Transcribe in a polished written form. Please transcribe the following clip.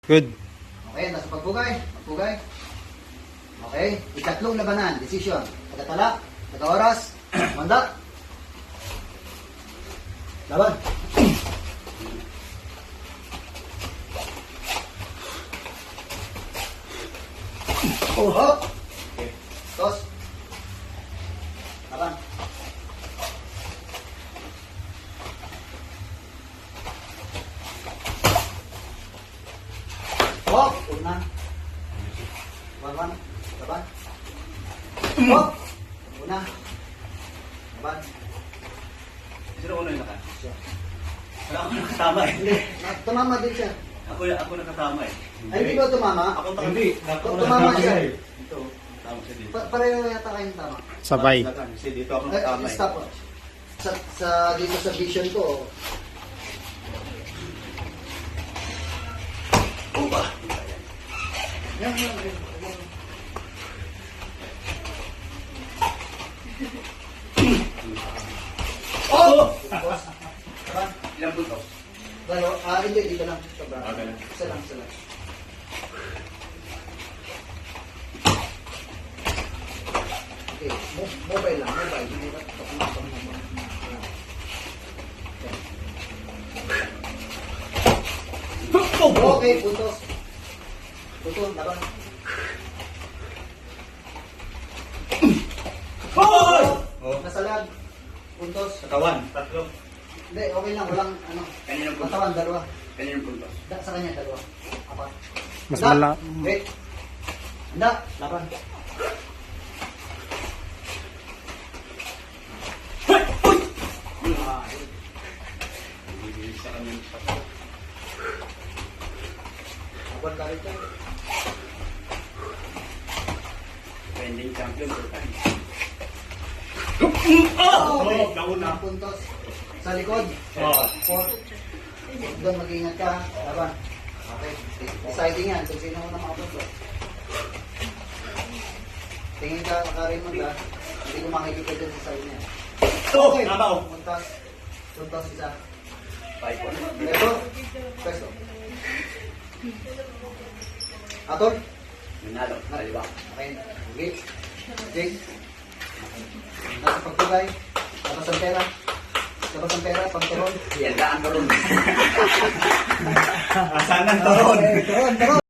Good. Okay, nasa pagpugay. Pagpugay. Okay, ikatlong labanan. Decision. Tagatala, taga-oras, manda. Laban. Oh! Okay. Tos. Laban. Oh! Una. Laban. Laban. Oh! Una. Laban. Sino una yung naka? Siya. Wala ako nakasama eh. Hindi. Tumama din siya. Ako nakasama eh. Ay, hindi ba tumama? Ako Hindi, Tumama siya. Ito, tama siya dito. Pareho yata kayong tama. Sabay. Kasi dito ako nakasama eh. Stopwatch. Dito sa vision ko, Upa! yan, yan, yan. Oh! Boss, laban. Ilang punto? Hindi, dito lang. Sobra. Ganun. Isa lang, isa lang. Okay, mobile lang, mobile. Hindi ba? Okay, puntos. Puntos, laban. Oh! Nasalag. Puntos. Katawan, tatlo. Hindi, okay lang. Walang, Kaninong punto? katawan, dalawa. Kaninong punto? Sa kanya, dalawa. Apat. Mas Handa. mala. Wait. Handa. Laban. Ah, Sa kami. Laban ka rin dyan. Pending champion for time. Oh! Kauna. Puntos. Sa likod. Oh. Four. Doon mag-ingat ka. Laban. Okay. Deciding yan kung sino muna makapuntos. Tingin ka Raymond ha. Hindi ko makikita dyan sa side niya. Oh! Nabaw! Puntos. Puntos isa. 5-1. Ito. Peso. Atol. Nanalo. Naliwa. Okay. Okay. Jake. Nasa pagtugay. Labas ang pera. Labas ang pera. Pagturon. Yan, daan ka ron. Asanan ka ron. Okay, turon, turon.